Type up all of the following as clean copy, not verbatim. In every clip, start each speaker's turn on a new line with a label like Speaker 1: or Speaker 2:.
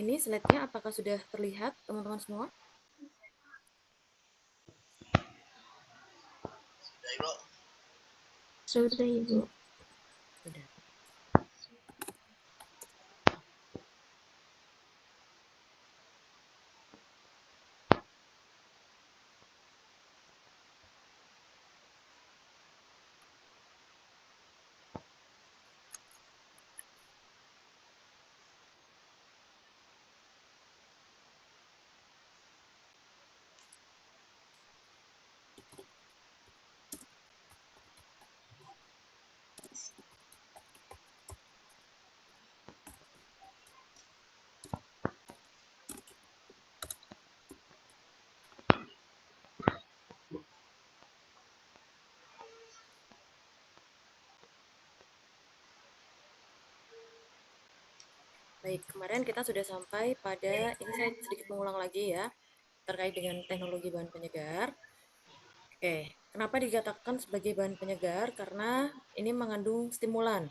Speaker 1: ini slide-nya apakah sudah terlihat teman-teman semua?
Speaker 2: Sudah, Ibu.
Speaker 1: Sudah. Baik, kemarin kita sudah sampai pada, ini saya sedikit mengulang lagi ya, terkait dengan teknologi bahan penyegar. Oke, kenapa dikatakan sebagai bahan penyegar? Karena ini mengandung stimulan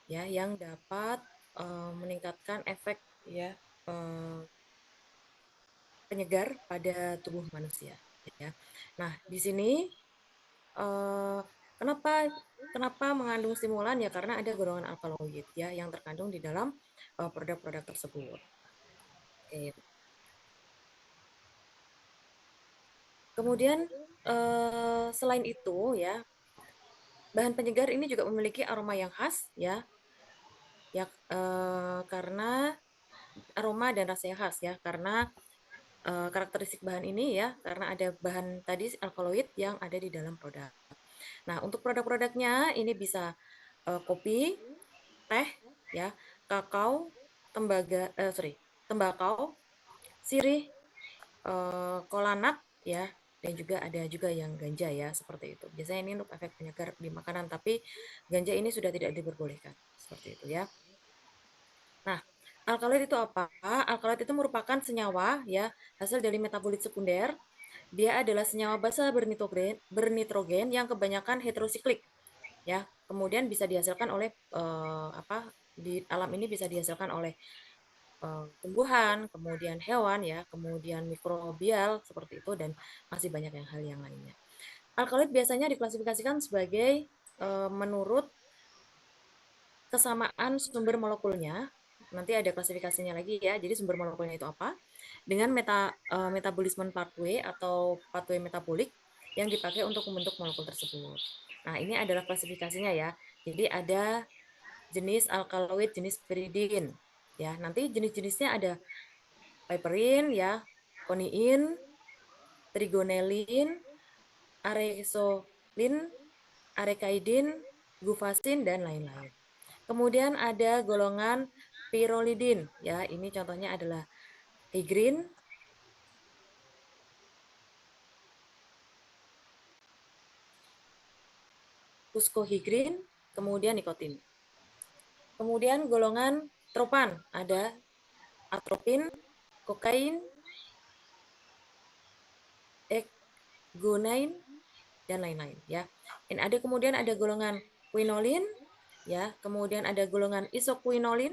Speaker 1: ya yang dapat meningkatkan efek ya penyegar pada tubuh manusia ya. Nah, di sini kenapa kenapa mengandung stimulan ya karena ada golongan alkaloid ya yang terkandung di dalam produk-produk tersebut. Oke. Kemudian selain itu ya, bahan penyegar ini juga memiliki aroma yang khas ya, karena aroma dan rasanya khas ya, karena karakteristik bahan ini ya, karena ada bahan tadi alkaloid yang ada di dalam produk. Nah, untuk produk-produknya ini bisa kopi, teh, ya, kakao, tembakau, sirih, kola nut ya, dan juga ada juga yang ganja ya seperti itu. Biasanya ini untuk efek penyegar di makanan, tapi ganja ini sudah tidak diperbolehkan seperti itu ya. Nah, alkaloid itu apa? Alkaloid itu merupakan senyawa ya hasil dari metabolit sekunder. Dia adalah senyawa basa bernitrogen yang kebanyakan heterosiklik ya. Kemudian bisa dihasilkan oleh di alam ini bisa dihasilkan oleh tumbuhan, kemudian hewan ya, kemudian mikrobial seperti itu dan masih banyak hal yang lainnya. Alkaloid biasanya diklasifikasikan sebagai menurut kesamaan sumber molekulnya. Nanti ada klasifikasinya lagi ya. Jadi sumber molekulnya itu apa? Dengan metabolisme pathway atau pathway metabolik yang dipakai untuk membentuk molekul tersebut. Nah, ini adalah klasifikasinya ya. Jadi ada jenis alkaloid, jenis piridin. Ya, nanti jenis-jenisnya ada piperin ya, koniin, trigonelin, aresolin, arekaidin, guvasin dan lain-lain. Kemudian ada golongan pyrrolidin ya, ini contohnya adalah higrin, fuskohigrin, kemudian nikotin. Kemudian golongan tropan ada atropin, kokain, ekgonain dan lain-lain ya. Dan ada kemudian ada golongan quinolin ya, kemudian ada golongan isoquinolin,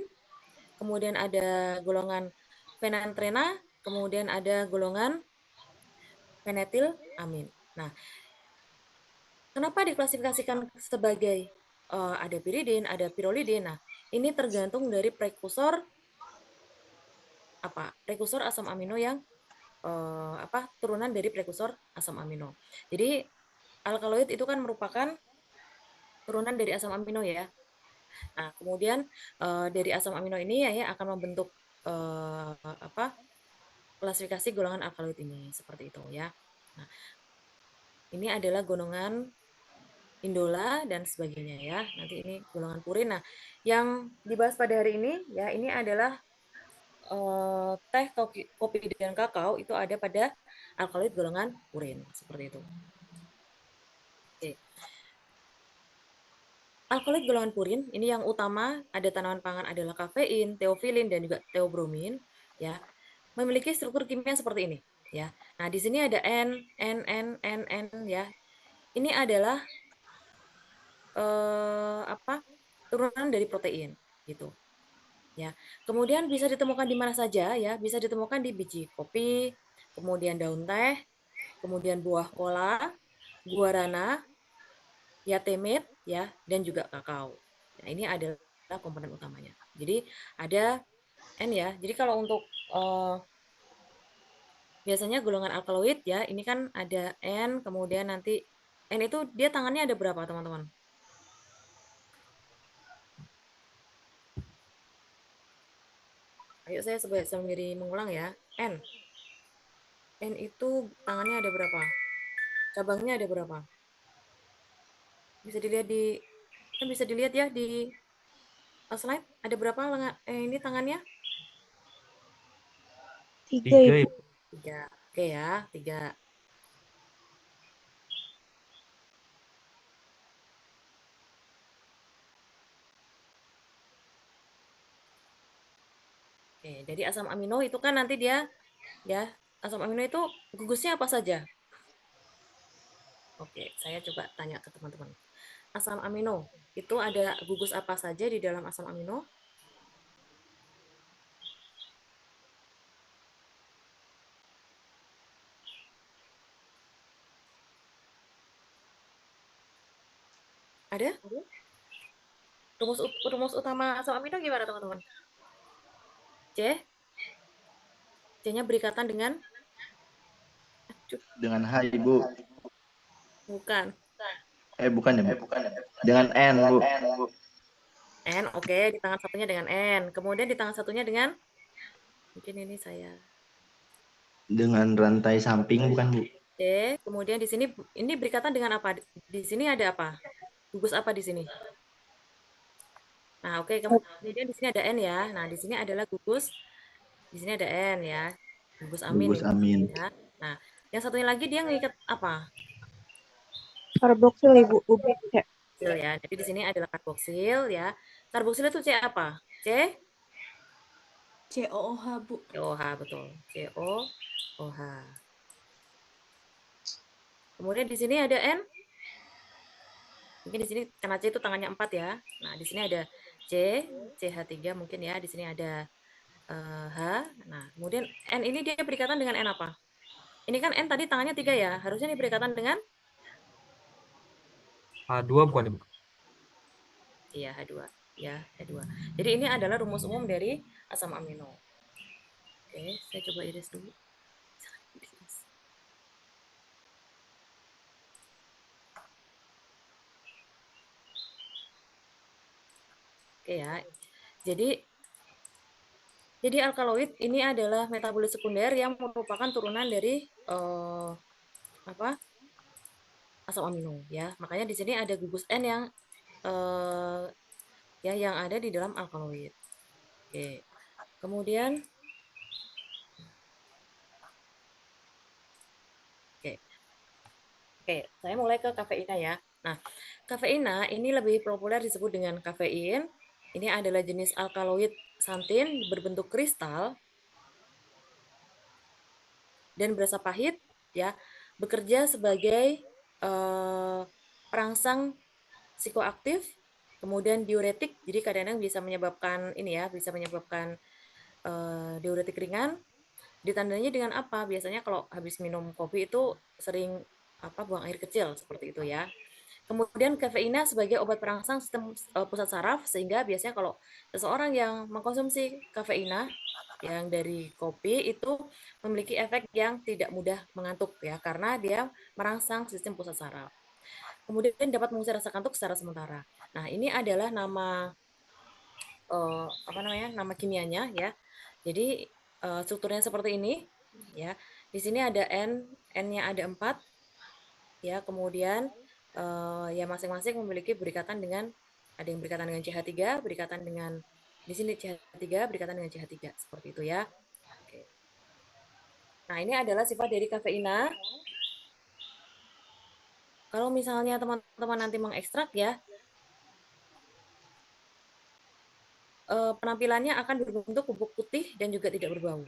Speaker 1: kemudian ada golongan fenantrena, kemudian ada golongan fenetilamin. Nah, kenapa diklasifikasikan sebagai ada piridin, ada pirolidin? Nah, ini tergantung dari prekursor prekursor asam amino yang turunan dari prekursor asam amino. Jadi alkaloid itu kan merupakan turunan dari asam amino ya. Nah, kemudian dari asam amino ini ya akan membentuk klasifikasi golongan alkaloid ini seperti itu ya. Nah, ini adalah golongan indola dan sebagainya ya. Nanti ini golongan purin. Nah, yang dibahas pada hari ini ya ini adalah teh, kopi dan kakao itu ada pada alkaloid golongan purin seperti itu. Oke. Alkaloid golongan purin ini yang utama ada tanaman pangan adalah kafein, teofilin dan juga teobromin ya. Memiliki struktur kimia seperti ini ya. Nah, di sini ada N ya. Ini adalah turunan dari protein gitu. Ya. Kemudian bisa ditemukan di mana saja ya, bisa ditemukan di biji kopi, kemudian daun teh, kemudian buah kola, guarana, yatemit ya, dan juga kakao. Nah, ini adalah komponen utamanya. Jadi ada N ya. Jadi kalau untuk biasanya golongan alkaloid ya, ini kan ada N, kemudian nanti N itu dia tangannya ada berapa, teman-teman? Ayo saya sendiri mengulang ya. N. N itu tangannya ada berapa? Cabangnya ada berapa? Bisa dilihat di kan bisa dilihat ya di slide ada berapa lengan ini tangannya?
Speaker 2: Tiga,
Speaker 3: Tiga,
Speaker 2: Ibu.
Speaker 3: Ibu.
Speaker 1: Tiga. Oke ya, tiga. Oke, jadi asam amino itu kan nanti dia ya asam amino itu gugusnya apa saja? Oke, saya coba tanya ke teman-teman. Asam amino itu ada gugus apa saja di dalam asam amino? Ada? Rumus utama asam amino gimana, teman-teman? C. C-nya berikatan dengan
Speaker 4: Dengan H, Ibu.
Speaker 1: bukan.
Speaker 4: Bukan ya, Bu. Dengan N, Bu.
Speaker 1: N, oke, di tangan satunya dengan N. Kemudian di tangan satunya dengan mungkin ini saya
Speaker 4: Dengan rantai samping, bukan, Bu?
Speaker 1: C. Kemudian di sini ini berikatan dengan apa? Di sini ada apa? Gugus apa di sini? Nah, oke, kemudian di sini ada N ya. Nah, di sini adalah gugus. Di sini ada N ya. Gugus amin
Speaker 4: Gugus
Speaker 1: ini
Speaker 4: amin.
Speaker 1: ya. Nah, yang satunya lagi dia ngikat apa?
Speaker 2: Karboksil, Ibu. Huruf C.
Speaker 1: Karboksil ya. Jadi di sini adalah karboksil ya. Karboksil itu C apa? C?
Speaker 5: COOH, Bu.
Speaker 1: COH betul. COOH. Kemudian di sini ada N. Mungkin di sini karena C itu tangannya 4 ya. Nah, di sini ada C, CH3 mungkin ya. Di sini ada H. Nah, kemudian N ini dia berikatan dengan N apa? Ini kan N tadi tangannya 3 ya. Harusnya ini berikatan dengan
Speaker 3: A2 bukan, Ibu?
Speaker 1: iya H2. Ya, H2. Jadi ini adalah rumus umum dari asam amino. Oke, saya coba iris dulu. Oke ya. Jadi alkaloid ini adalah metabolit sekunder yang merupakan turunan dari apa? Asam amino ya. Makanya di sini ada gugus N yang ya yang ada di dalam alkaloid. Oke. Kemudian oke. Oke, saya mulai ke kafeina ya. Nah, kafeina ini lebih populer disebut dengan kafein. Ini adalah jenis alkaloid santin berbentuk kristal dan berasa pahit ya. Bekerja sebagai perangsang psikoaktif, kemudian diuretik. Jadi kadang-kadang bisa menyebabkan ini ya, bisa menyebabkan diuretik ringan. Ditandanya dengan apa? Biasanya kalau habis minum kopi itu sering buang air kecil seperti itu ya. Kemudian kafeina sebagai obat perangsang sistem pusat saraf sehingga biasanya kalau seseorang yang mengkonsumsi kafeina yang dari kopi itu memiliki efek yang tidak mudah mengantuk ya karena dia merangsang sistem pusat saraf. Kemudian dapat mengusir rasa kantuk secara sementara. Nah, ini adalah nama nama kimianya ya. Jadi strukturnya seperti ini ya. Di sini ada N, N-nya ada 4 ya. Kemudian ya masing-masing memiliki berikatan dengan ada yang berikatan dengan CH3, berikatan dengan di sini CH3 berikatan dengan CH3 seperti itu ya. Oke. Nah, ini adalah sifat dari kafeina. Kalau misalnya teman-teman nanti mengekstrak ya, penampilannya akan berbentuk bubuk putih dan juga tidak berbau.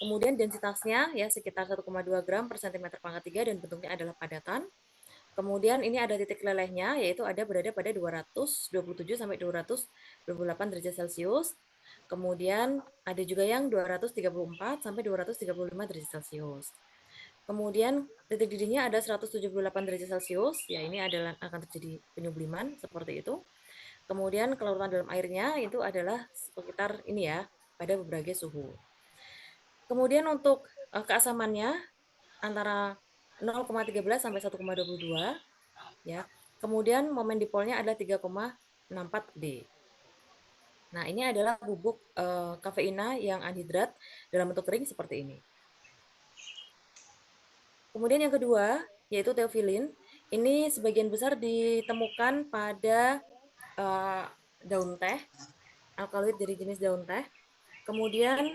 Speaker 1: Kemudian densitasnya ya sekitar 1,2 gram per cm pangkat 3 dan bentuknya adalah padatan. Kemudian ini ada titik lelehnya yaitu ada berada pada 227 sampai 228 derajat Celcius. Kemudian ada juga yang 234 sampai 235 derajat Celcius. Kemudian titik didihnya ada 178 derajat Celcius, ya ini adalah akan terjadi penyubliman seperti itu. Kemudian kelarutan dalam airnya itu adalah sekitar ini ya, pada berbagai suhu. Kemudian untuk keasamannya antara 0,13 sampai 1,22 ya. Kemudian momen dipolnya adalah 3,64 D. Nah, ini adalah bubuk kafeina yang anhidrat dalam bentuk kering seperti ini. Kemudian yang kedua, yaitu teofilin. Ini sebagian besar ditemukan pada daun teh, alkaloid dari jenis daun teh. Kemudian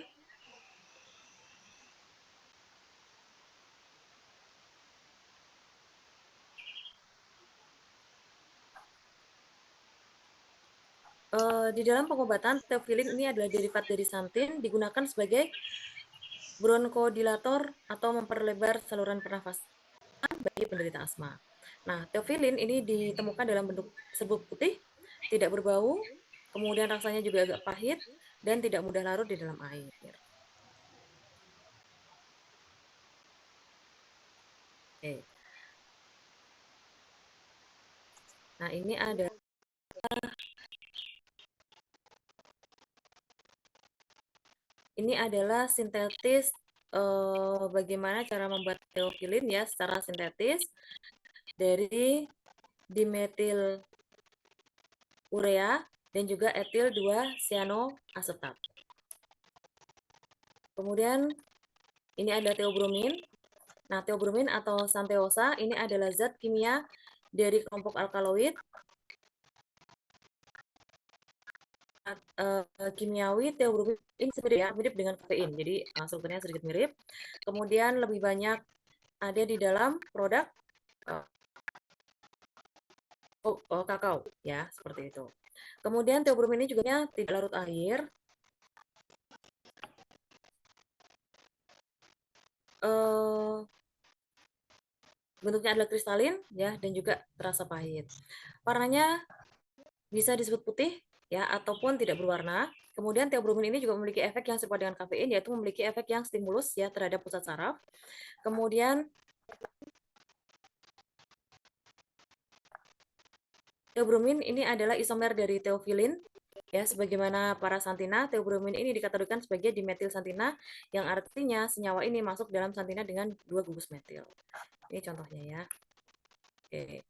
Speaker 1: di dalam pengobatan, teofilin ini adalah derivat dari santin, digunakan sebagai bronkodilator atau memperlebar saluran pernafasan bagi penderita asma. Nah, teofilin ini ditemukan dalam bentuk serbuk putih, tidak berbau, kemudian rasanya juga agak pahit, dan tidak mudah larut di dalam air. Oke. Nah, ini adalah sintetis bagaimana cara membuat teofilin ya secara sintetis dari dimetil urea dan juga etil 2 cyanoasetat. Kemudian ini ada teobromin. Nah, teobromin atau santeosa ini adalah zat kimia dari kelompok alkaloid kimiawi. Teobromin ini sebenarnya mirip dengan kafein, jadi strukturnya sedikit mirip. Kemudian lebih banyak ada di dalam produk kakao ya, seperti itu. Kemudian teobromin ini juga tidak larut air. Bentuknya adalah kristalin ya, dan juga terasa pahit. Warnanya bisa disebut putih ya, ataupun tidak berwarna. Kemudian teobromin ini juga memiliki efek yang serupa dengan kafein, yaitu memiliki efek yang stimulus ya terhadap pusat saraf. Kemudian teobromin ini adalah isomer dari teofilin ya, sebagaimana parasantina. Teobromin ini dikategorikan sebagai dimetil santina, yang artinya senyawa ini masuk dalam santina dengan 2 gugus metil. Ini contohnya ya. Oke.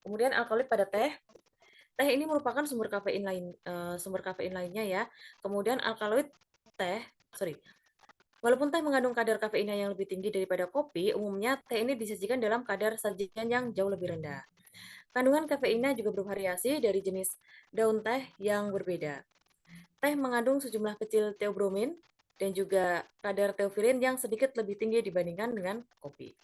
Speaker 1: Kemudian alkaloid pada teh. Teh ini merupakan sumber kafein lainnya ya. Kemudian alkaloid teh, walaupun teh mengandung kadar kafeinnya yang lebih tinggi daripada kopi, umumnya teh ini disajikan dalam kadar sajian yang jauh lebih rendah. Kandungan kafeinnya juga bervariasi dari jenis daun teh yang berbeda. Teh mengandung sejumlah kecil teobromin dan juga kadar teofilin yang sedikit lebih tinggi dibandingkan dengan kopi.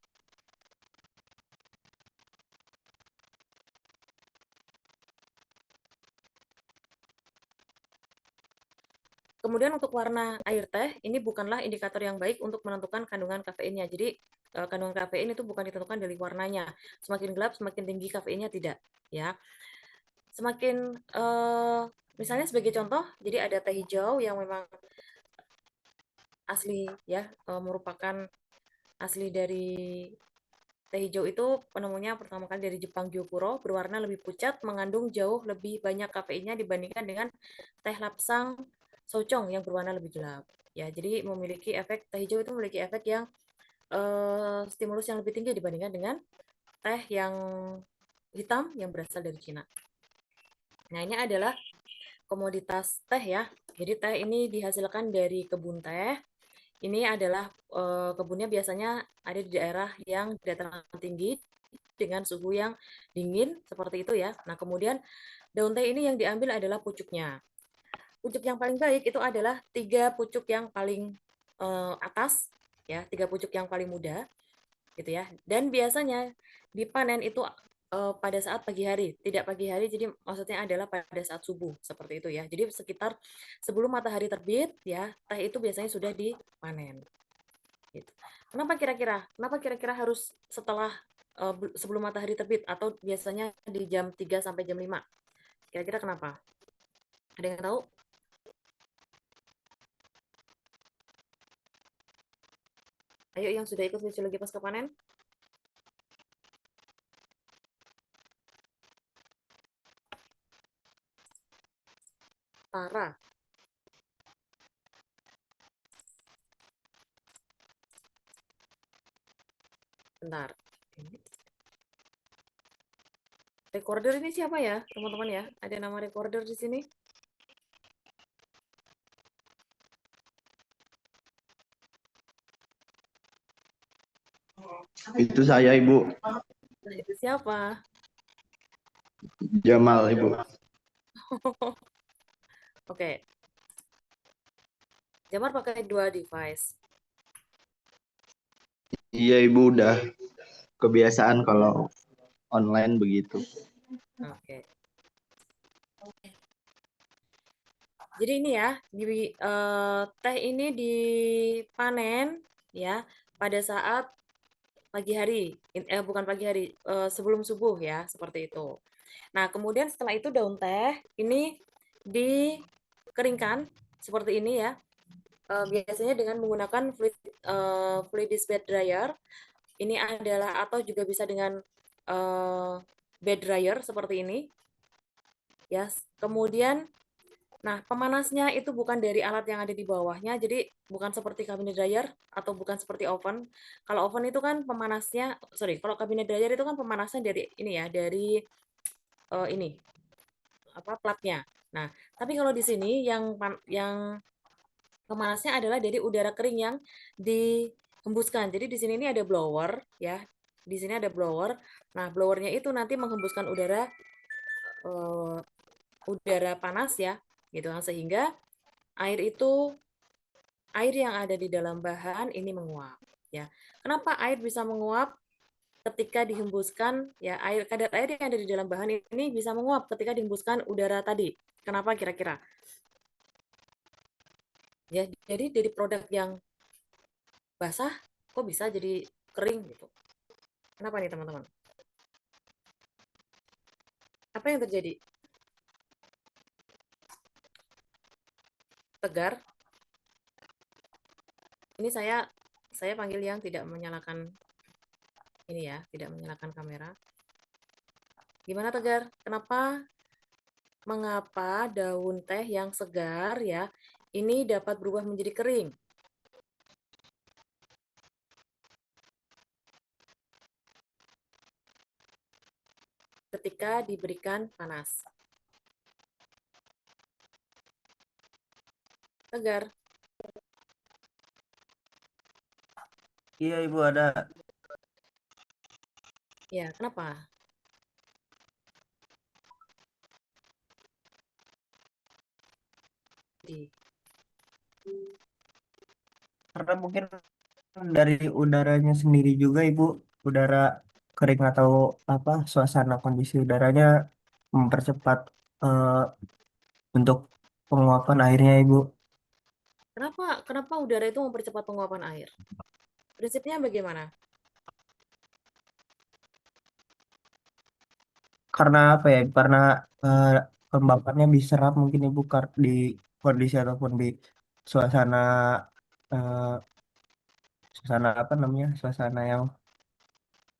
Speaker 1: Kemudian untuk warna air teh, ini bukanlah indikator yang baik untuk menentukan kandungan kafeinnya. Jadi kandungan kafein itu bukan ditentukan dari warnanya. Semakin gelap, semakin tinggi kafeinnya, tidak. Ya, semakin misalnya sebagai contoh, jadi ada teh hijau yang memang asli ya, merupakan asli dari teh hijau itu penemunya pertama kali dari Jepang, Gyokuro, berwarna lebih pucat, mengandung jauh lebih banyak kafeinnya dibandingkan dengan teh lapsang Souchong yang berwarna lebih gelap. Ya, jadi memiliki efek teh hijau itu memiliki efek yang stimulus yang lebih tinggi dibandingkan dengan teh yang hitam yang berasal dari Cina. Nah, ini adalah komoditas teh ya. Jadi teh ini dihasilkan dari kebun teh. Ini adalah kebunnya biasanya ada di daerah yang dataran tinggi dengan suhu yang dingin seperti itu ya. Nah, kemudian daun teh ini yang diambil adalah pucuknya. Pucuk yang paling baik itu adalah 3 pucuk yang paling atas ya, 3 pucuk yang paling muda gitu ya. Dan biasanya dipanen itu pada saat pagi hari, tidak pagi hari, jadi maksudnya adalah pada saat subuh seperti itu ya. Jadi sekitar sebelum matahari terbit ya, teh itu biasanya sudah dipanen. Gitu. Kenapa kira-kira? Kenapa kira-kira harus setelah sebelum matahari terbit atau biasanya di jam 3 sampai jam 5? Kira-kira kenapa? Ada yang tahu? Ayo yang sudah ikut fisiologi pasca panen. Tara, bentar. Recorder ini siapa ya, teman-teman ya? Ada nama recorder di sini?
Speaker 4: Itu saya Ibu,
Speaker 1: Nah, itu siapa?
Speaker 4: Jamal Ibu.
Speaker 1: Oke, Jamar pakai dua device.
Speaker 4: Iya Ibu udah kebiasaan kalau online begitu.
Speaker 1: Oke. Jadi ini ya, teh ini dipanen ya pada saat pagi hari, bukan pagi hari, sebelum subuh ya, seperti itu. Nah, kemudian setelah itu daun teh ini dikeringkan seperti ini ya. Biasanya dengan menggunakan fluidis bed dryer. Ini adalah atau juga bisa dengan bed dryer seperti ini ya. Kemudian nah, pemanasnya itu bukan dari alat yang ada di bawahnya, jadi bukan seperti cabinet dryer atau bukan seperti oven. Kalau oven itu kan pemanasnya, sorry, kalau cabinet dryer itu kan pemanasnya dari ini ya, dari ini apa platnya. Nah, tapi kalau di sini yang pemanasnya adalah dari udara kering yang dihembuskan. Jadi di sini ini ada blower ya. Di sini ada blower. Nah, blowernya itu nanti menghembuskan eh, udara panas ya, gitu kan, sehingga air itu air yang ada di dalam bahan ini menguap ya. Kenapa air bisa menguap ketika dihembuskan ya, kadar air yang ada di dalam bahan ini bisa menguap ketika dihembuskan udara tadi. Kenapa kira-kira? Ya, jadi dari produk yang basah kok bisa jadi kering gitu. Kenapa nih teman-teman? Apa yang terjadi? Tegar. Ini saya panggil yang tidak menyalakan ini ya, tidak menyalakan kamera. Gimana Tegar? Mengapa daun teh yang segar ya, ini dapat berubah menjadi kering ketika diberikan panas? Tegar.
Speaker 3: Iya Ibu ada.
Speaker 1: Ya, kenapa? Di
Speaker 3: Karena mungkin dari udaranya sendiri juga Ibu, udara kering atau apa suasana kondisi udaranya mempercepat eh, untuk penguapan airnya Ibu.
Speaker 1: Kenapa kenapa udara itu mempercepat penguapan air? Prinsipnya bagaimana?
Speaker 3: Karena apa ya? Karena eh, kelembapannya diserap mungkin Ibu di kondisi ataupun di suasana suasana apa namanya? Suasana yang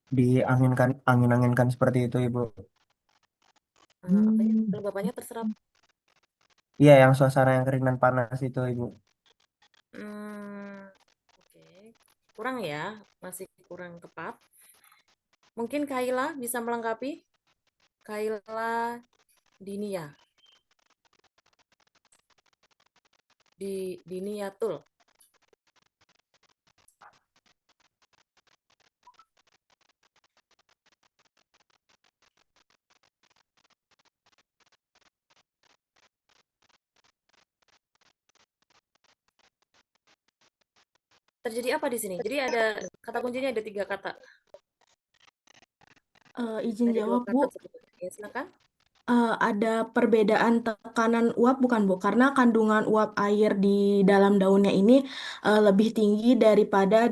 Speaker 3: dianginkan angin-anginkan seperti itu Ibu.
Speaker 1: Apanya? Kelembapannya terserap.
Speaker 3: Iya, yang suasana yang kering dan panas itu Ibu.
Speaker 1: Hmm, oke. Kurang ya, masih kurang tepat. Mungkin Kaila bisa melengkapi? Kaila Dinia. Diniatul. Terjadi apa di sini? Jadi ada kata kuncinya, ada tiga kata.
Speaker 2: Izin
Speaker 1: Ada dua
Speaker 2: jawab, Bu.
Speaker 1: kata sebetulnya. Ya, silakan.
Speaker 2: Ada perbedaan tekanan uap bukan, Bu? Karena kandungan uap air di dalam daunnya ini lebih tinggi daripada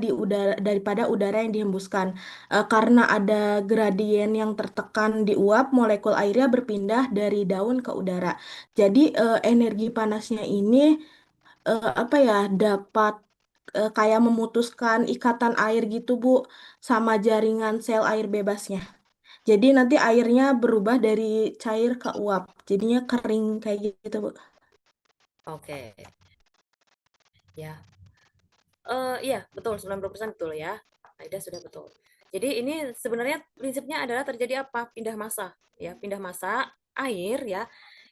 Speaker 2: udara yang dihembuskan. Karena ada gradien yang tertekan di uap, molekul airnya berpindah dari daun ke udara. Jadi energi panasnya ini apa ya dapat kayak memutuskan ikatan air gitu, Bu, sama jaringan sel air bebasnya. Jadi nanti airnya berubah dari cair ke uap. Jadinya kering kayak gitu, Bu.
Speaker 1: Oke, ya. Iya, betul, 90% betul ya. Aida sudah betul. Jadi ini sebenarnya prinsipnya adalah terjadi apa? Pindah massa, ya, pindah massa air ya,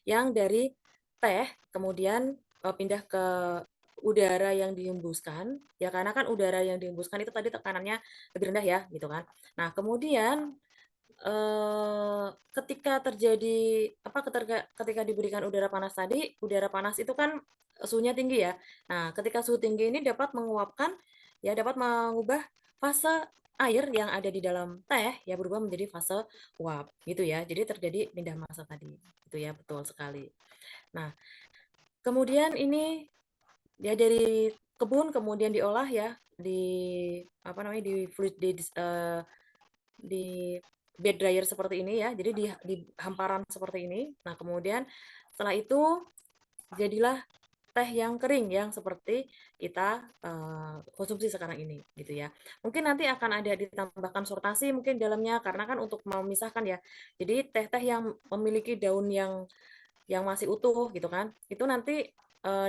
Speaker 1: yang dari teh kemudian pindah ke udara yang dihembuskan, ya karena kan udara yang dihembuskan itu tadi tekanannya lebih rendah ya, gitu kan. Nah, kemudian ketika terjadi apa ketika diberikan udara panas tadi, udara panas itu kan suhunya tinggi ya. Nah, ketika suhu tinggi ini dapat menguapkan ya dapat mengubah fase air yang ada di dalam teh ya berubah menjadi fase uap gitu ya. Jadi terjadi pindah massa tadi. Itu ya betul sekali. Nah, kemudian ini ya dari kebun kemudian diolah ya di apa namanya di fluid di bed dryer seperti ini ya. Jadi di hamparan seperti ini. Nah, kemudian setelah itu jadilah teh yang kering yang seperti kita konsumsi sekarang ini gitu ya. Mungkin nanti akan ada ditambahkan sortasi mungkin dalamnya karena kan untuk memisahkan ya. Jadi teh-teh yang memiliki daun yang masih utuh gitu kan. Itu nanti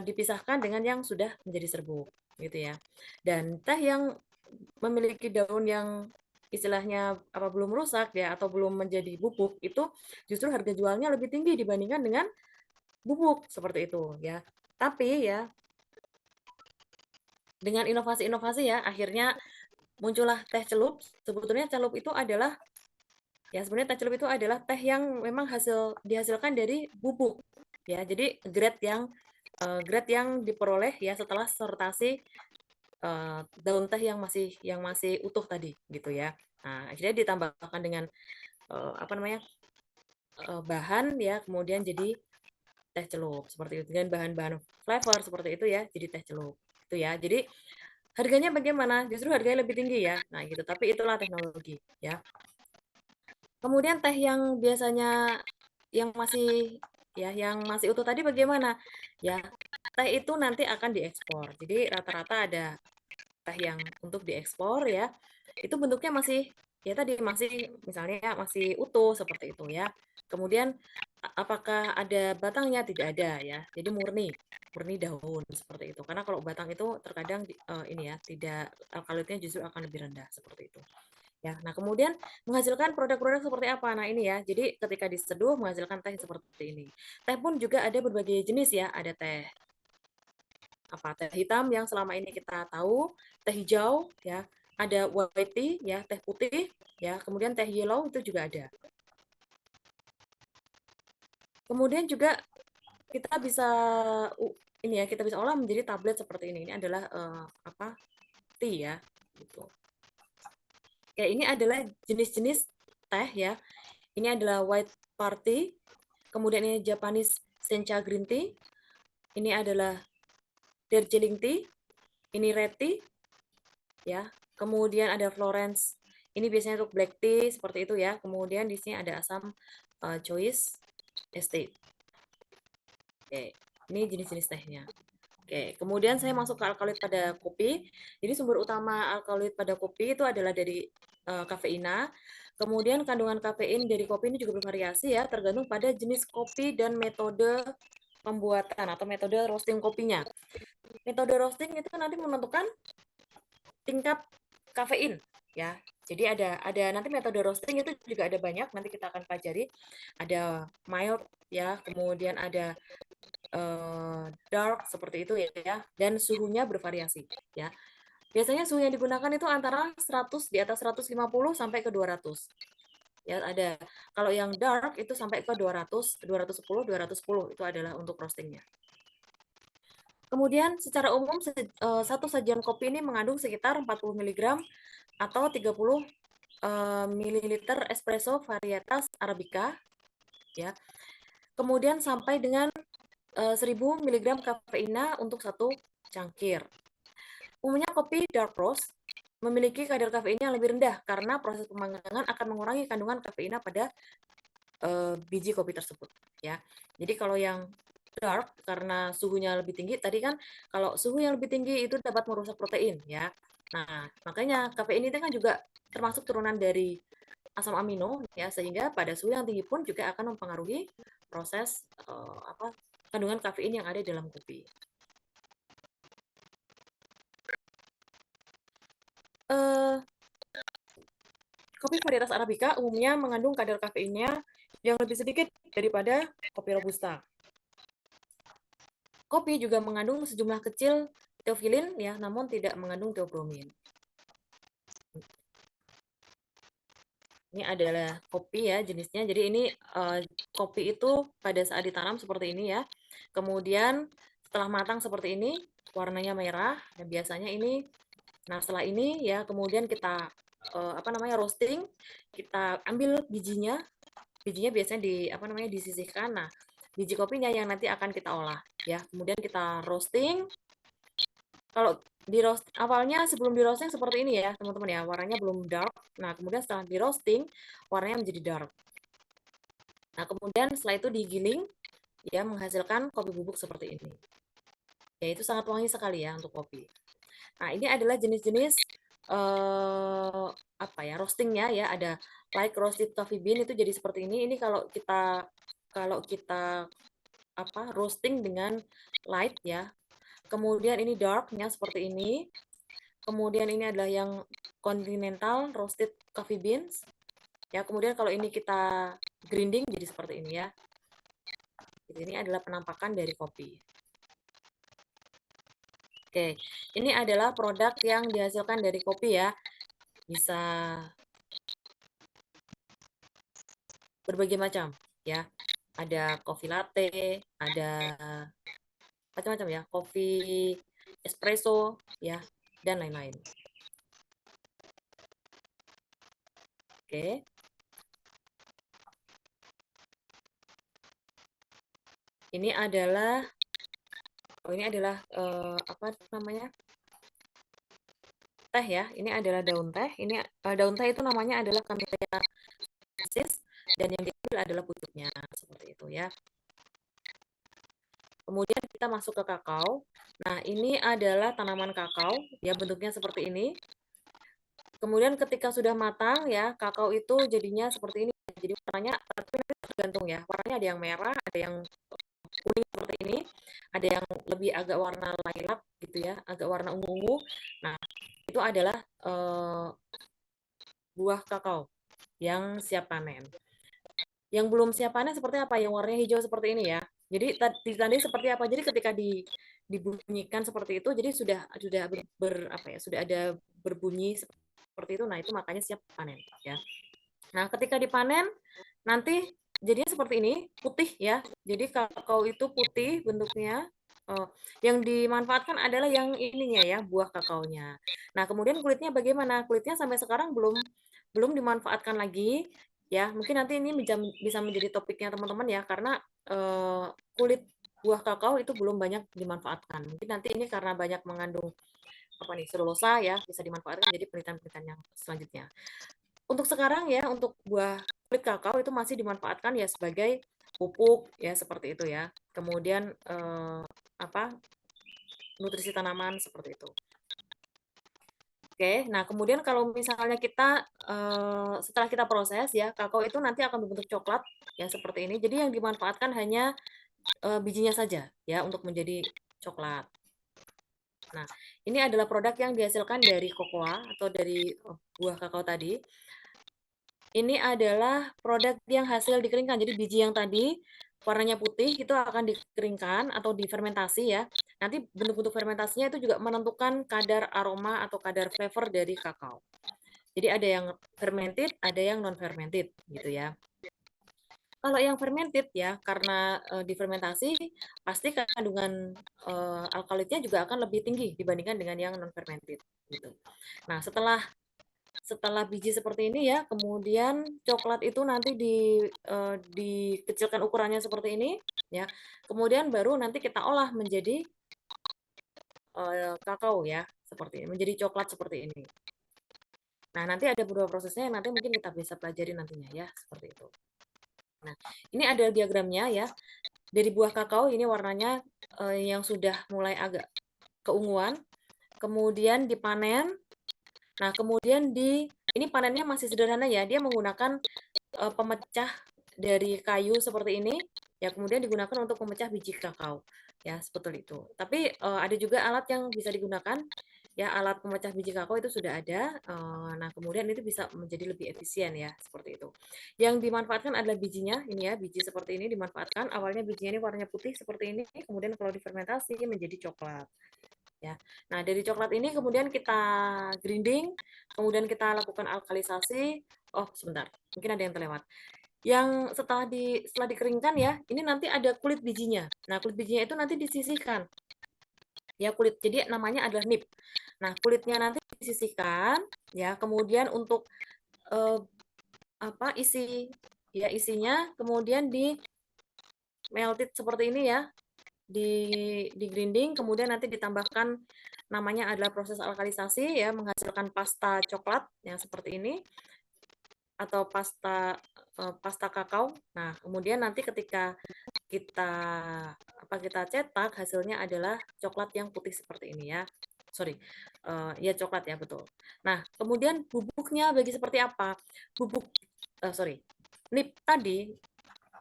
Speaker 1: dipisahkan dengan yang sudah menjadi serbuk gitu ya. Dan teh yang memiliki daun yang istilahnya apa belum rusak ya atau belum menjadi bubuk itu justru harga jualnya lebih tinggi dibandingkan dengan bubuk seperti itu ya. Tapi ya dengan inovasi-inovasi ya akhirnya muncullah teh celup. Sebetulnya celup itu adalah ya sebenarnya teh celup itu adalah teh yang memang dihasilkan dari bubuk ya. Jadi grade yang diperoleh ya setelah sortasi daun teh yang masih utuh tadi gitu ya. Nah, akhirnya ditambahkan dengan apa namanya bahan ya, kemudian jadi teh celup seperti itu dengan bahan-bahan flavor seperti itu ya, jadi teh celup itu ya. Jadi harganya bagaimana? Justru harganya lebih tinggi ya. Nah gitu. Tapi itulah teknologi ya. Kemudian teh yang biasanya yang masih utuh tadi bagaimana? Ya teh itu nanti akan diekspor. Jadi rata-rata ada teh yang untuk diekspor ya, itu bentuknya masih ya tadi masih misalnya masih utuh seperti itu ya. Kemudian apakah ada batangnya? Tidak ada ya. Jadi murni murni daun seperti itu. Karena kalau batang itu terkadang ini ya tidak alkaloidnya justru akan lebih rendah seperti itu. Ya, nah kemudian menghasilkan produk-produk seperti apa? Nah ini ya, jadi ketika diseduh menghasilkan teh seperti ini. Teh pun juga ada berbagai jenis ya, ada teh teh hitam yang selama ini kita tahu, teh hijau ya, ada white tea ya, teh putih ya, kemudian teh yellow itu juga ada. Kemudian juga kita bisa ini ya, kita bisa olah menjadi tablet seperti ini. Ini adalah tea ya gitu. Ya, ini adalah jenis-jenis teh ya. Ini adalah white party, kemudian ini Japanese sencha green tea. Ini adalah Darjeeling tea, ini red tea ya. Kemudian ada Florence. Ini biasanya untuk black tea seperti itu ya. Kemudian di sini ada asam choice estate. Oke, ini jenis-jenis tehnya. Oke, kemudian saya masuk ke alkaloid pada kopi. Jadi sumber utama alkaloid pada kopi itu adalah dari kafeina. Kemudian kandungan kafein dari kopi ini juga bervariasi ya, tergantung pada jenis kopi dan metode pembuatan atau metode roasting kopinya. Metode roasting itu nanti menentukan tingkat kafein ya. Jadi ada nanti metode roasting itu juga ada banyak, nanti kita akan pelajari. Ada mild ya, kemudian ada dark seperti itu ya, dan suhunya bervariasi ya. Biasanya suhu yang digunakan itu antara 100 di atas 150 sampai ke 200. Ya ada. Kalau yang dark itu sampai ke 200, 210, 210 itu adalah untuk roastingnya. Kemudian secara umum satu sajian kopi ini mengandung sekitar 40 mg atau 30 ml espresso varietas arabica ya. Kemudian sampai dengan 1000 mg kafeina untuk satu cangkir. Umumnya kopi dark roast memiliki kadar kafein yang lebih rendah karena proses pemanggangan akan mengurangi kandungan kafeina pada biji kopi tersebut ya. Jadi kalau yang dark karena suhunya lebih tinggi. Tadi kan kalau suhu yang lebih tinggi itu dapat merusak protein ya. Nah, makanya kafein itu kan juga termasuk turunan dari asam amino ya, sehingga pada suhu yang tinggi pun juga akan mempengaruhi proses kandungan kafein yang ada di dalam kopi. Kopi varietas Arabica umumnya mengandung kadar kafeinnya yang lebih sedikit daripada kopi Robusta. Kopi juga mengandung sejumlah kecil teofilin ya, namun tidak mengandung teobromin. Ini adalah kopi ya jenisnya. Jadi ini kopi itu pada saat ditanam seperti ini ya. Kemudian setelah matang seperti ini, warnanya merah. Dan biasanya ini, nah setelah ini ya kemudian kita roasting. Kita ambil bijinya. Bijinya biasanya disisihkan. Nah, biji kopinya yang nanti akan kita olah ya. Kemudian kita roasting. Kalau di roast awalnya sebelum di roasting seperti ini ya, teman-teman ya, warnanya belum dark. Nah, kemudian setelah di roasting warnanya menjadi dark. Nah, kemudian setelah itu digiling ya menghasilkan kopi bubuk seperti ini. Ya, itu sangat wangi sekali ya untuk kopi. Nah, ini adalah jenis-jenis roastingnya ya. Ada light roasted coffee bean itu jadi seperti ini. Ini kalau kita roasting dengan light ya. Kemudian ini darknya seperti ini. Kemudian ini adalah yang continental roasted coffee beans. Ya, kemudian kalau ini kita grinding jadi seperti ini ya. Ini adalah penampakan dari kopi. Oke, ini adalah produk yang dihasilkan dari kopi ya. Bisa berbagai macam ya. Ada kopi latte, ada macam-macam ya, kopi espresso ya, dan lain-lain. Oke. Ini adalah teh ya. Ini adalah daun teh. Ini daun teh itu namanya adalah Camellia sinensis dan yang diambil adalah pucuknya seperti itu ya. Kemudian kita masuk ke kakao. Nah, ini adalah tanaman kakao ya, bentuknya seperti ini. Kemudian ketika sudah matang ya, kakao itu jadinya seperti ini. Jadi warnanya tapi nanti tergantung ya. Warnanya ada yang merah, ada yang kuning seperti ini, ada yang lebih agak warna lilac gitu ya, agak warna ungu-ungu. Nah, itu adalah buah kakao yang siap panen. Yang belum siap panen seperti apa? Yang warnanya hijau seperti ini ya. Jadi ditandai seperti apa? Jadi ketika dibunyikan seperti itu, jadi sudah ada berbunyi seperti itu. Nah, itu makanya siap panen ya. Nah, ketika dipanen nanti jadinya seperti ini, putih ya. Jadi kakao itu putih bentuknya. Yang dimanfaatkan adalah yang ininya ya, buah kakaonya. Nah, kemudian kulitnya bagaimana? Kulitnya sampai sekarang belum dimanfaatkan lagi ya. Mungkin nanti ini bisa menjadi topiknya teman-teman ya, karena kulit buah kakao itu belum banyak dimanfaatkan. Mungkin nanti ini karena banyak mengandung selulosa ya, bisa dimanfaatkan jadi penelitian-penelitian yang selanjutnya. Untuk sekarang ya, untuk buah kulit kakao itu masih dimanfaatkan ya sebagai pupuk ya, seperti itu ya. Kemudian nutrisi tanaman seperti itu. Oke, nah kemudian kalau misalnya kita setelah kita proses ya, kakao itu nanti akan berbentuk coklat ya seperti ini. Jadi yang dimanfaatkan hanya bijinya saja ya untuk menjadi coklat. Nah, ini adalah produk yang dihasilkan dari kokoa atau dari buah kakao tadi. Ini adalah produk yang hasil dikeringkan. Jadi biji yang tadi warnanya putih itu akan dikeringkan atau difermentasi ya. Nanti bentuk-bentuk fermentasinya itu juga menentukan kadar aroma atau kadar flavor dari kakao. Jadi ada yang fermented, ada yang non fermented gitu ya. Kalau yang fermented ya, karena difermentasi pasti kandungan alkaloidnya juga akan lebih tinggi dibandingkan dengan yang non fermented gitu. Nah, setelah biji seperti ini ya, kemudian coklat itu nanti dikecilkan ukurannya seperti ini ya. Kemudian baru nanti kita olah menjadi kakao ya, seperti ini, menjadi coklat seperti ini. Nah, nanti ada beberapa prosesnya yang nanti mungkin kita bisa pelajari nantinya ya, seperti itu. Nah, ini ada diagramnya ya. Dari buah kakao ini warnanya yang sudah mulai agak keunguan, kemudian dipanen. Nah, kemudian ini panennya masih sederhana ya. Dia menggunakan pemecah dari kayu seperti ini, ya kemudian digunakan untuk memecah biji kakao, ya seperti itu. Tapi ada juga alat yang bisa digunakan, ya alat pemecah biji kakao itu sudah ada. Nah kemudian itu bisa menjadi lebih efisien ya seperti itu. Yang dimanfaatkan adalah bijinya, ini ya biji seperti ini dimanfaatkan. Awalnya bijinya ini warnanya putih seperti ini, kemudian kalau difermentasi menjadi coklat. Ya. Nah, dari coklat ini kemudian kita grinding, kemudian kita lakukan alkalisasi. Oh, sebentar. Mungkin ada yang terlewat. Yang setelah dikeringkan ya, ini nanti ada kulit bijinya. Nah, kulit bijinya itu nanti disisihkan. Ya, kulit. Jadi namanya adalah nib. Nah, kulitnya nanti disisihkan ya. Kemudian untuk eh, isinya kemudian di melted seperti ini ya. Di grinding, kemudian nanti ditambahkan namanya adalah proses alkalisasi ya, menghasilkan pasta coklat yang seperti ini atau pasta kakao. Nah, kemudian nanti ketika kita cetak hasilnya adalah coklat yang putih seperti ini ya. Sorry, ya coklat ya betul. Nah, kemudian bubuknya bagi seperti apa? Nib tadi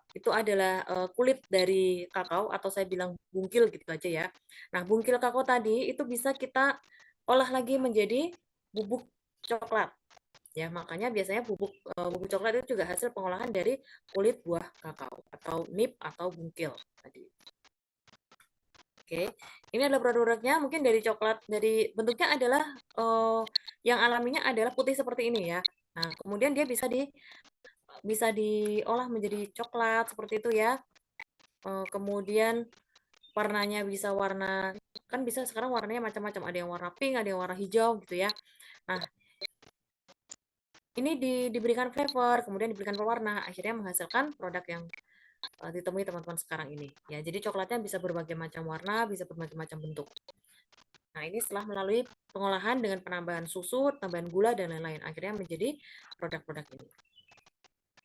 Speaker 1: itu adalah kulit dari kakao atau saya bilang bungkil gitu aja ya. Nah, bungkil kakao tadi itu bisa kita olah lagi menjadi bubuk coklat. Ya, makanya biasanya bubuk coklat itu juga hasil pengolahan dari kulit buah kakao atau nib atau bungkil tadi. Oke, ini adalah produk-produknya. Mungkin dari coklat, dari bentuknya adalah yang alaminya adalah putih seperti ini ya. Nah, kemudian dia bisa diolah menjadi coklat seperti itu ya. Kemudian warnanya bisa kan bisa sekarang warnanya macam-macam, ada yang warna pink, ada yang warna hijau gitu ya. Nah, ini diberikan flavor, kemudian diberikan pewarna, akhirnya menghasilkan produk yang ditemui teman-teman sekarang ini. Ya, jadi coklatnya bisa berbagai macam warna, bisa berbagai macam bentuk. Nah, ini setelah melalui pengolahan dengan penambahan susu, tambahan gula dan lain-lain, akhirnya menjadi produk-produk ini.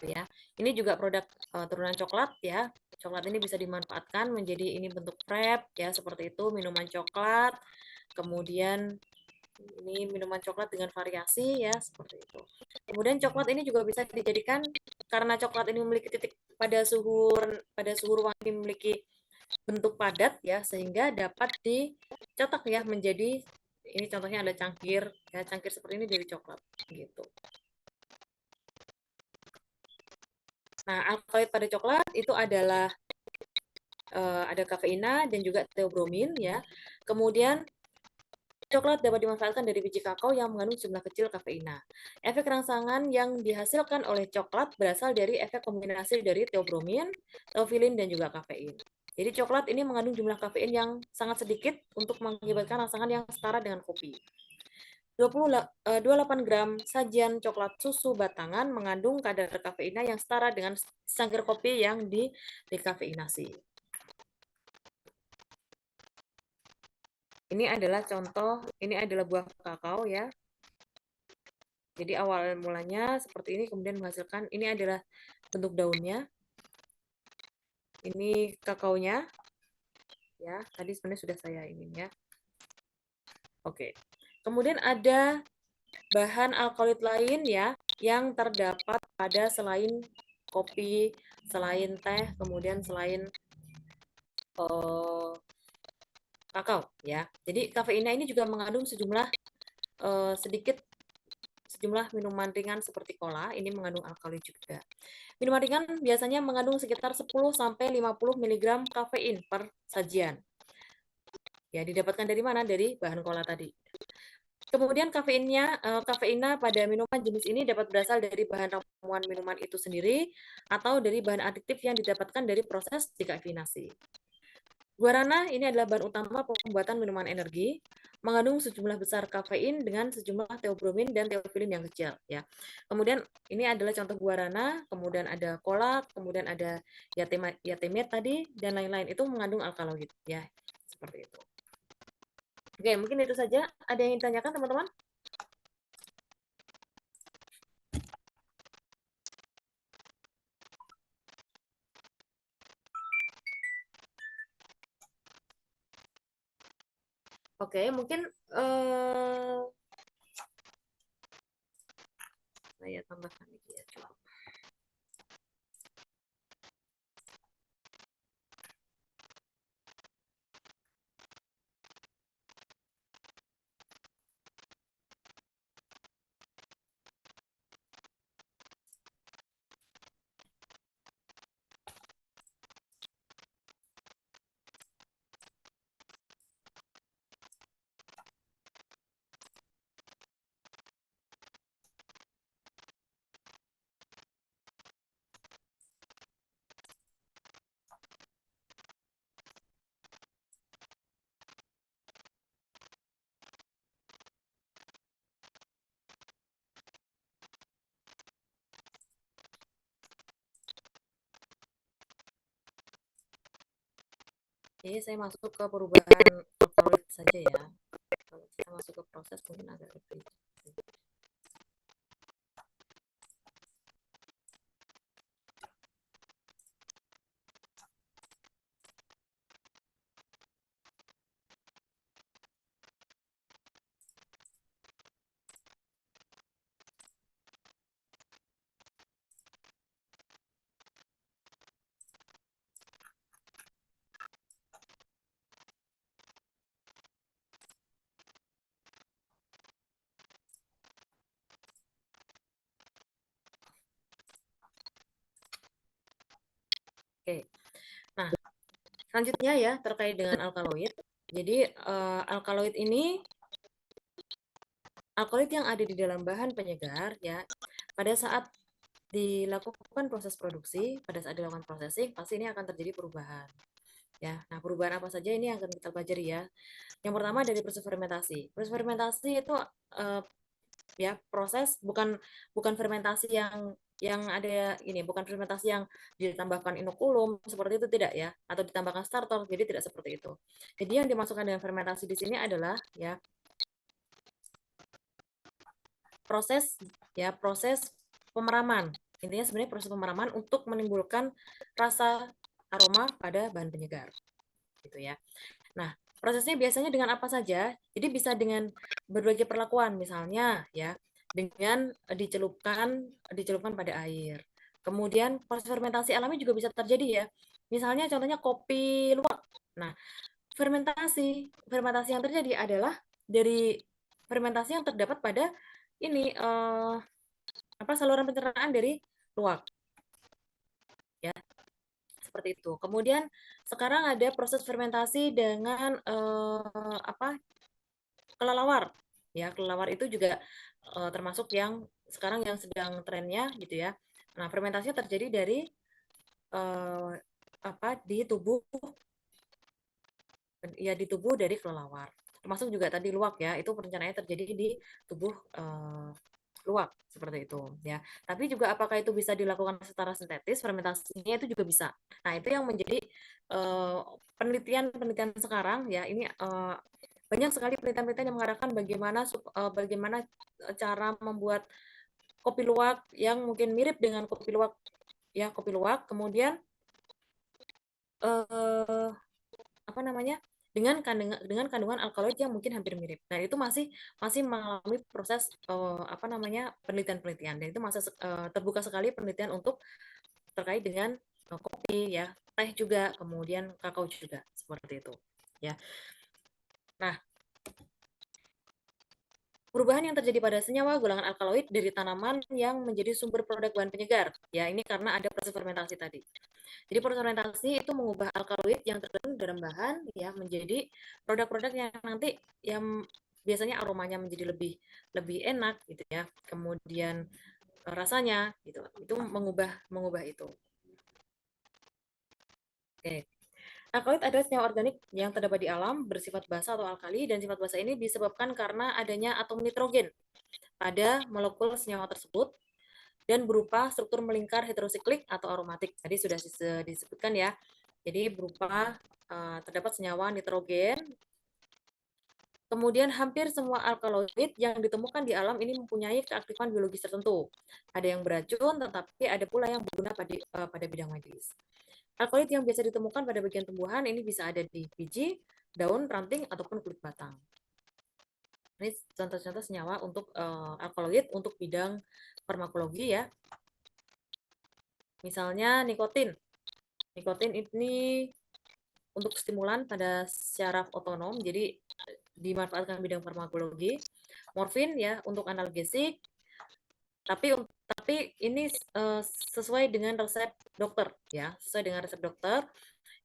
Speaker 1: Ya, ini juga produk turunan coklat ya. Coklat ini bisa dimanfaatkan menjadi ini bentuk wrap ya, seperti itu minuman coklat. Kemudian ini minuman coklat dengan variasi ya, seperti itu. Kemudian coklat ini juga bisa dijadikan karena coklat ini memiliki titik pada suhu ruang ini memiliki bentuk padat ya, sehingga dapat dicetak ya menjadi ini contohnya ada cangkir ya, cangkir seperti ini dari coklat gitu. Nah, alkaloid pada coklat itu adalah ada kafeina dan juga teobromin ya. Kemudian coklat dapat dimanfaatkan dari biji kakao yang mengandung jumlah kecil kafeina. Efek rangsangan yang dihasilkan oleh coklat berasal dari efek kombinasi dari teobromin, teofilin, dan juga kafein. Jadi coklat ini mengandung jumlah kafein yang sangat sedikit untuk mengakibatkan rangsangan yang setara dengan kopi. 28 gram sajian coklat susu batangan mengandung kadar kafeina yang setara dengan secangkir kopi yang dikafeinasi. Ini adalah contoh, ini adalah buah kakao ya. Jadi awal mulanya seperti ini, kemudian menghasilkan, ini adalah bentuk daunnya. Ini kakaonya. Ya, tadi sebenarnya sudah saya ini ya. Oke. Kemudian ada bahan alkaloid lain ya yang terdapat pada selain kopi, selain teh, kemudian selain kakao ya. Jadi kafeina ini juga mengandung sejumlah minuman ringan seperti cola, ini mengandung alkaloid juga. Minuman ringan biasanya mengandung sekitar 10 sampai 50 mg kafein per sajian. Ya, didapatkan dari mana? Dari bahan cola tadi. Kemudian kafeina pada minuman jenis ini dapat berasal dari bahan ramuan minuman itu sendiri atau dari bahan adiktif yang didapatkan dari proses dekafeinasi. Guarana ini adalah bahan utama pembuatan minuman energi, mengandung sejumlah besar kafein dengan sejumlah teobromin dan teofilin yang kecil ya. Kemudian ini adalah contoh guarana, kemudian ada cola, kemudian ada yatemet tadi dan lain-lain, itu mengandung alkaloid ya. Seperti itu. Oke, mungkin itu saja. Ada yang ditanyakan teman-teman? Oke, mungkin saya tambahkan lagi ya, cukup. Jadi saya masuk ke perubahan alkaloid saja ya. Kalau kita masuk ke proses mungkin agak lebih. Oke. Nah, selanjutnya ya terkait dengan alkaloid. Jadi alkaloid ini alkaloid yang ada di dalam bahan penyegar ya pada saat dilakukan proses produksi, pada saat dilakukan processing pasti ini akan terjadi perubahan. Ya, nah perubahan apa saja ini yang akan kita pelajari ya. Yang pertama dari proses fermentasi. Proses fermentasi itu ya proses bukan bukan fermentasi yang ada ini, bukan fermentasi yang ditambahkan inokulum seperti itu tidak ya, atau ditambahkan starter, jadi tidak seperti itu. Jadi yang dimasukkan dengan fermentasi di sini adalah ya proses proses pemeraman. Intinya sebenarnya proses pemeraman untuk menimbulkan rasa aroma pada bahan penyegar gitu ya. Nah, prosesnya biasanya dengan apa saja? Jadi bisa dengan berbagai perlakuan, misalnya ya, dengan dicelupkan pada air. Kemudian proses fermentasi alami juga bisa terjadi ya. Misalnya contohnya kopi luwak. Nah, fermentasi yang terjadi adalah dari fermentasi yang terdapat pada ini saluran pencernaan dari luwak ya. Seperti itu. Kemudian sekarang ada proses fermentasi dengan kelelawar. Ya, kelelawar itu juga termasuk yang sekarang yang sedang trennya gitu ya. Nah, fermentasinya terjadi dari di tubuh di tubuh dari kelelawar. Termasuk juga tadi luwak ya, itu rencananya terjadi di tubuh luwak seperti itu ya. Tapi juga apakah itu bisa dilakukan secara sintetis, fermentasinya itu juga bisa. Nah, itu yang menjadi penelitian-penelitian sekarang ya. Ini banyak sekali penelitian-penelitian yang mengarahkan bagaimana cara membuat kopi luwak yang mungkin mirip dengan kopi luwak ya, kopi luwak kemudian eh, apa namanya? Dengan kandungan alkaloid yang mungkin hampir mirip. Nah, itu masih masih mengalami proses penelitian-penelitian dan itu masih terbuka sekali penelitian untuk terkait dengan kopi ya, teh juga, kemudian kakao juga seperti itu ya. Nah, perubahan yang terjadi pada senyawa golongan alkaloid dari tanaman yang menjadi sumber produk bahan penyegar. Ya, ini karena ada proses fermentasi tadi. Jadi proses fermentasi itu mengubah alkaloid yang terkandung dalam bahan ya menjadi produk-produk yang nanti yang biasanya aromanya menjadi lebih lebih enak gitu ya. Kemudian rasanya gitu. Itu mengubah itu. Oke. Alkaloid adalah senyawa organik yang terdapat di alam, bersifat basa atau alkali, dan sifat basa ini disebabkan karena adanya atom nitrogen pada molekul senyawa tersebut dan berupa struktur melingkar heterosiklik atau aromatik. Tadi sudah disebutkan ya. Jadi berupa terdapat senyawa nitrogen. Kemudian hampir semua alkaloid yang ditemukan di alam ini mempunyai keaktifan biologis tertentu. Ada yang beracun, tetapi ada pula yang berguna pada bidang medis. Alkaloid yang biasa ditemukan pada bagian tumbuhan ini bisa ada di biji, daun, ranting, ataupun kulit batang. Ini contoh-contoh senyawa untuk alkaloid untuk bidang farmakologi ya. Misalnya nikotin. Nikotin ini untuk stimulan pada syaraf otonom, jadi dimanfaatkan bidang farmakologi. Morfin ya untuk analgesik, tapi ini sesuai dengan resep dokter ya, sesuai dengan resep dokter.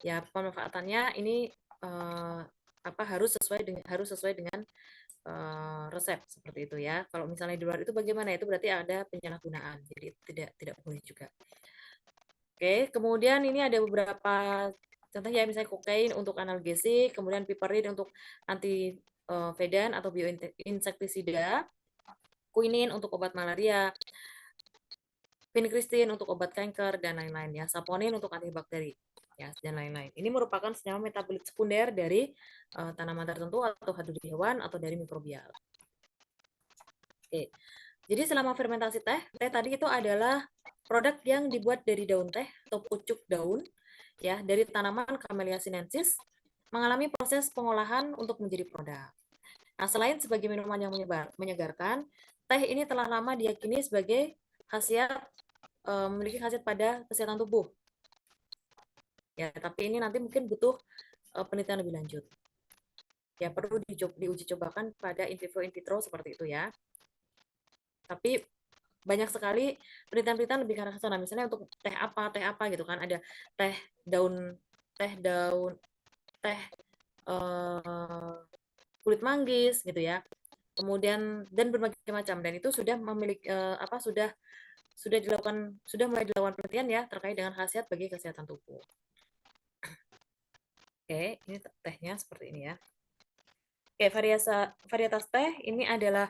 Speaker 1: Ya pemanfaatannya ini harus sesuai dengan resep seperti itu ya. Kalau misalnya di luar itu bagaimana? Itu berarti ada penyalahgunaan. Jadi tidak boleh juga. Oke, kemudian ini ada beberapa contoh ya, misalnya kokain untuk analgesik, kemudian piperin untuk anti vedan atau bioinsektisida, quinine untuk obat malaria, vincristin untuk obat kanker dan lain-lain ya, saponin untuk antibakteri ya dan lain-lain. Ini merupakan senyawa metabolit sekunder dari tanaman tertentu atau haduri hewan atau dari mikrobial. Oke. Jadi selama fermentasi teh tadi itu adalah produk yang dibuat dari daun teh atau pucuk daun ya dari tanaman Camellia sinensis, mengalami proses pengolahan untuk menjadi produk. Nah, selain sebagai minuman yang menyegarkan, teh ini telah lama diyakini sebagai memiliki khasiat pada kesehatan tubuh. Ya, tapi ini nanti mungkin butuh penelitian lebih lanjut. Ya, perlu diuji cobakan pada in vivo in vitro seperti itu ya. Tapi banyak sekali penelitian-penelitian lebih ke arah sana. Misalnya untuk teh apa gitu kan, ada teh daun teh kulit manggis gitu ya. Kemudian dan berbagai macam, dan itu sudah memiliki sudah mulai dilakukan penelitian ya terkait dengan khasiat bagi kesehatan tubuh. Oke, ini tehnya seperti ini ya. Oke, varietas teh ini adalah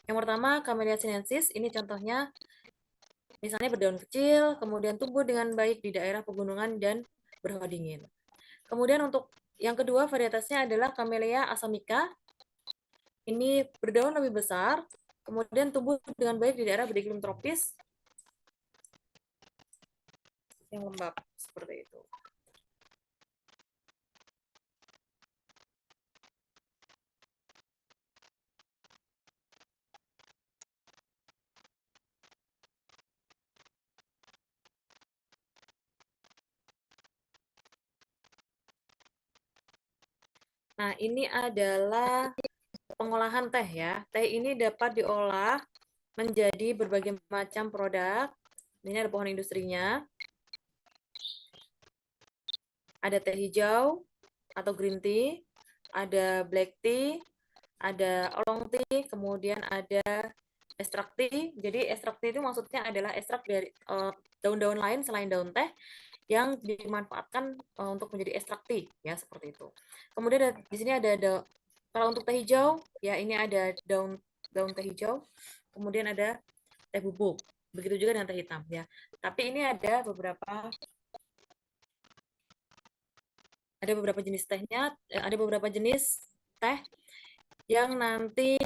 Speaker 1: yang pertama Camellia sinensis. Ini contohnya misalnya berdaun kecil, kemudian tumbuh dengan baik di daerah pegunungan dan berhawa dingin. Kemudian untuk yang kedua varietasnya adalah Camellia assamica. Ini berdaun lebih besar, kemudian tumbuh dengan baik di daerah beriklim tropis yang lembab seperti itu. Nah, ini adalah pengolahan teh ya. Teh ini dapat diolah menjadi berbagai macam produk. Ini ada pohon industrinya. Ada teh hijau atau green tea, ada black tea, ada oolong tea, kemudian ada ekstrak tea. Jadi ekstrak tea itu maksudnya adalah ekstrak dari daun-daun lain selain daun teh yang dimanfaatkan untuk menjadi ekstrak tea ya, seperti itu. Kemudian di sini ada kalau untuk teh hijau ya, ini ada daun teh hijau, kemudian ada teh bubuk. Begitu juga dengan teh hitam ya. Tapi ini ada beberapa jenis tehnya, ada beberapa jenis teh yang nanti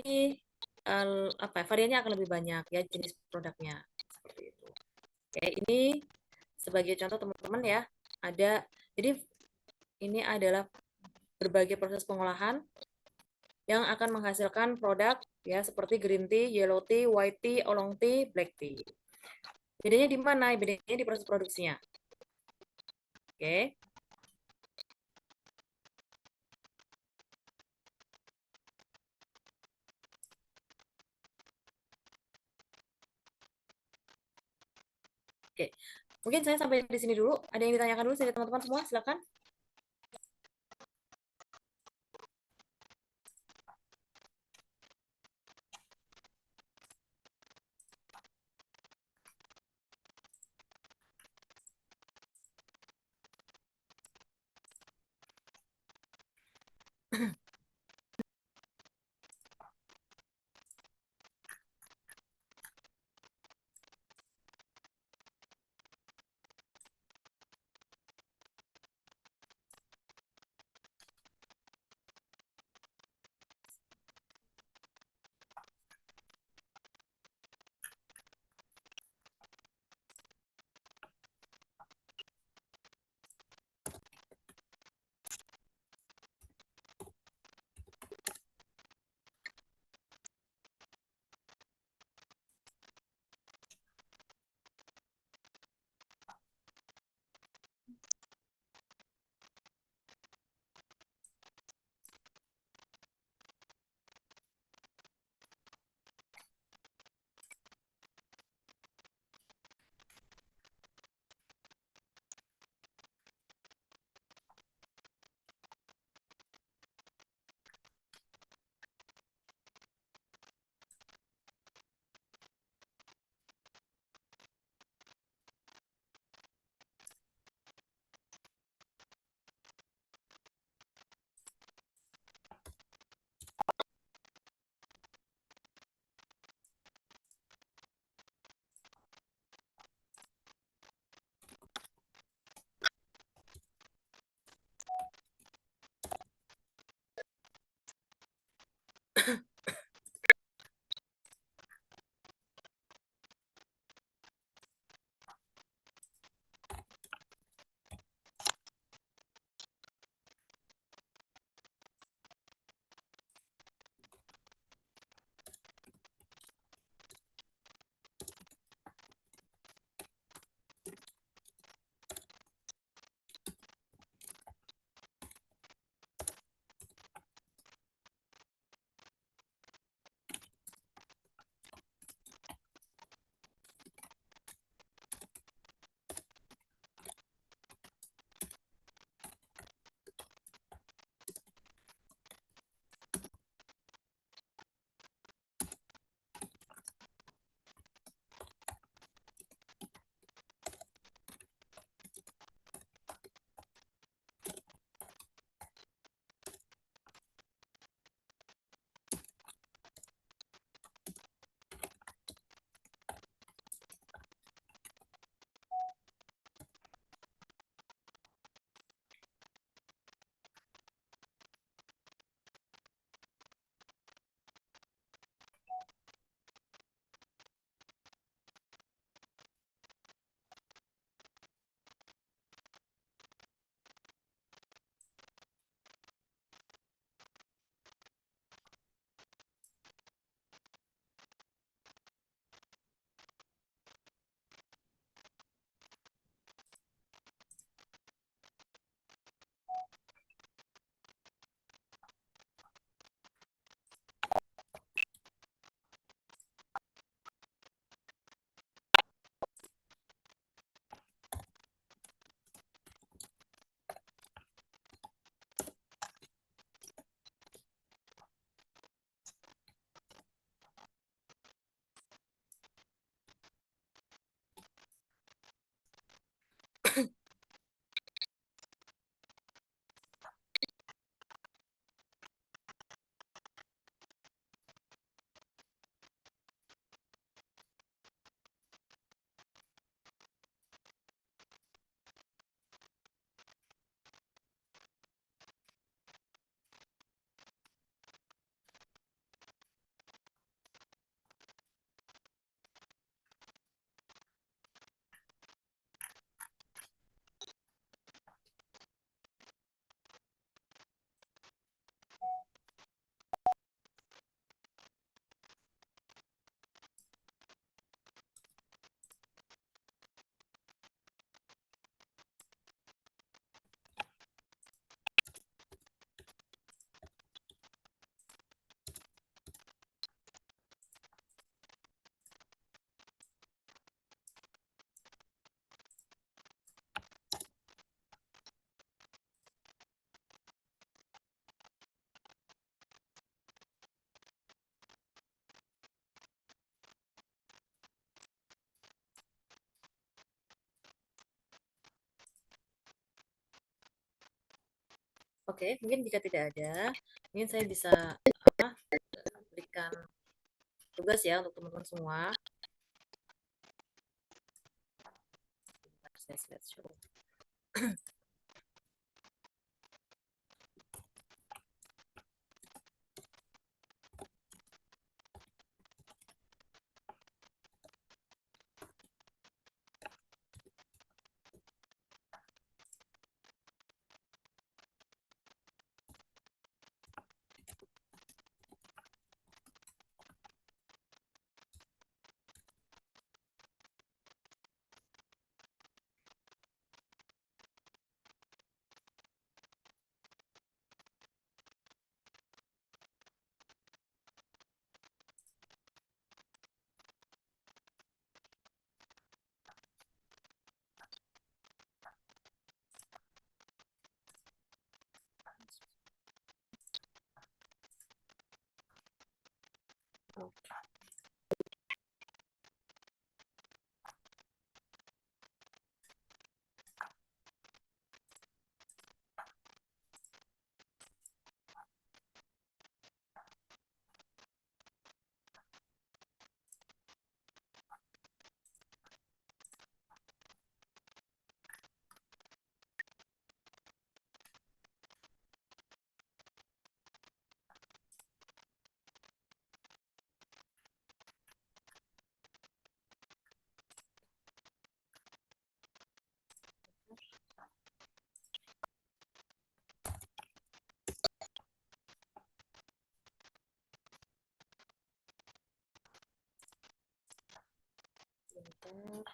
Speaker 1: variannya akan lebih banyak ya, jenis produknya seperti itu. Oke, ini sebagai contoh teman-teman ya, jadi ini adalah berbagai proses pengolahan yang akan menghasilkan produk ya seperti green tea, yellow tea, white tea, oolong tea, black tea. Bedanya di mana? Bedanya di proses produksinya. Oke. Oke. Mungkin saya sampai di sini dulu. Ada yang ditanyakan dulu dari teman-teman semua? Silakan. Oke, mungkin jika tidak ada, mungkin saya bisa berikan tugas ya untuk teman-teman semua. Saya slideshow. Sebentar.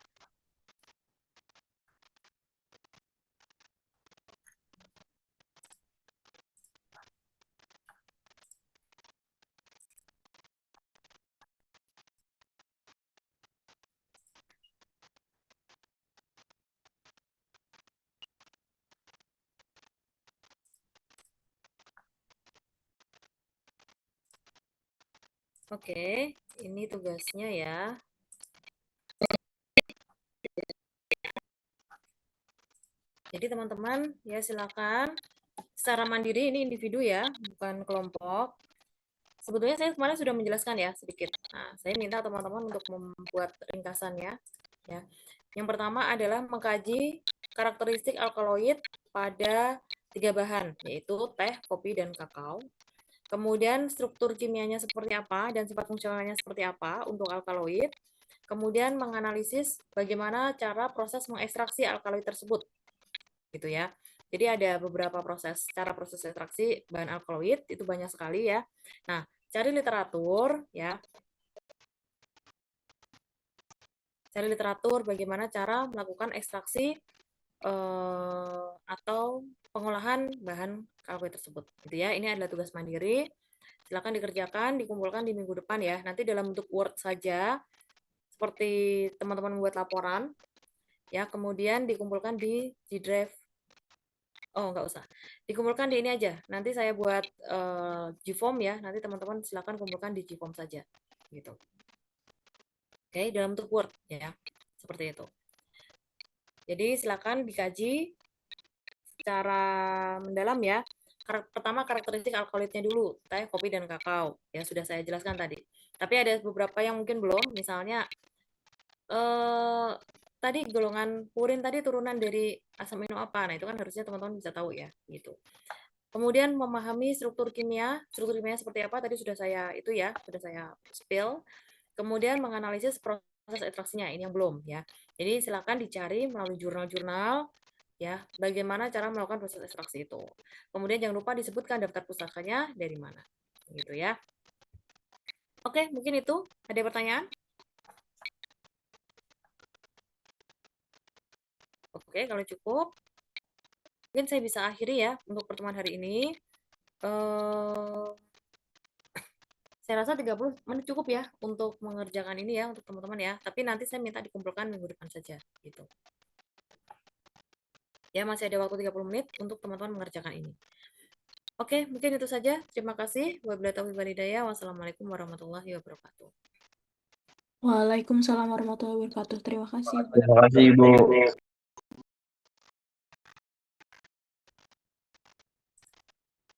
Speaker 1: Oke, ini tugasnya ya. Jadi teman-teman ya silakan secara mandiri, ini individu ya, bukan kelompok. Sebetulnya saya kemarin sudah menjelaskan ya sedikit. Nah, saya minta teman-teman untuk membuat ringkasannya ya. Yang pertama adalah mengkaji karakteristik alkaloid pada 3 bahan, yaitu teh, kopi, dan kakao. Kemudian struktur kimianya seperti apa dan sifat fungsionalnya seperti apa untuk alkaloid. Kemudian menganalisis bagaimana cara proses mengekstraksi alkaloid tersebut. Gitu ya. Jadi ada beberapa cara proses ekstraksi bahan alkaloid, itu banyak sekali ya. Nah, cari literatur ya. Cari literatur bagaimana cara melakukan ekstraksi atau pengolahan bahan alkaloid tersebut. Gitu ya. Ini adalah tugas mandiri. Silakan dikerjakan, dikumpulkan di minggu depan ya. Nanti dalam bentuk Word saja, seperti teman-teman membuat laporan, ya. Kemudian dikumpulkan di G-Drive. Oh, nggak usah. Dikumpulkan di ini aja. Nanti saya buat Gform ya. Nanti teman-teman silakan kumpulkan di Gform saja. Gitu. Oke, dalam bentuk Word ya. Seperti itu. Jadi silakan dikaji secara mendalam ya. Pertama karakteristik alkaloidnya dulu, teh, kopi, dan kakao. Ya sudah saya jelaskan tadi. Tapi ada beberapa yang mungkin belum. Misalnya tadi golongan purin tadi turunan dari asam amino apa? Nah, itu kan harusnya teman-teman bisa tahu ya, gitu. Kemudian memahami struktur kimia seperti apa tadi sudah saya spill. Kemudian menganalisis proses ekstraksinya, ini yang belum ya. Jadi silakan dicari melalui jurnal-jurnal ya, bagaimana cara melakukan proses ekstraksi itu. Kemudian jangan lupa disebutkan daftar pustakanya dari mana, gitu ya. Oke, mungkin itu. Ada pertanyaan? Oke, kalau cukup, mungkin saya bisa akhiri ya untuk pertemuan hari ini. Saya rasa 30 menit cukup ya untuk mengerjakan ini ya untuk teman-teman ya. Tapi nanti saya minta dikumpulkan minggu depan saja gitu. Ya, masih ada waktu 30 menit untuk teman-teman mengerjakan ini. Oke, mungkin itu saja. Terima kasih. Wabillahi taufiq wal hidayah. Wassalamualaikum warahmatullahi wabarakatuh.
Speaker 2: Waalaikumsalam warahmatullahi wabarakatuh. Terima kasih.
Speaker 4: Terima kasih, Ibu.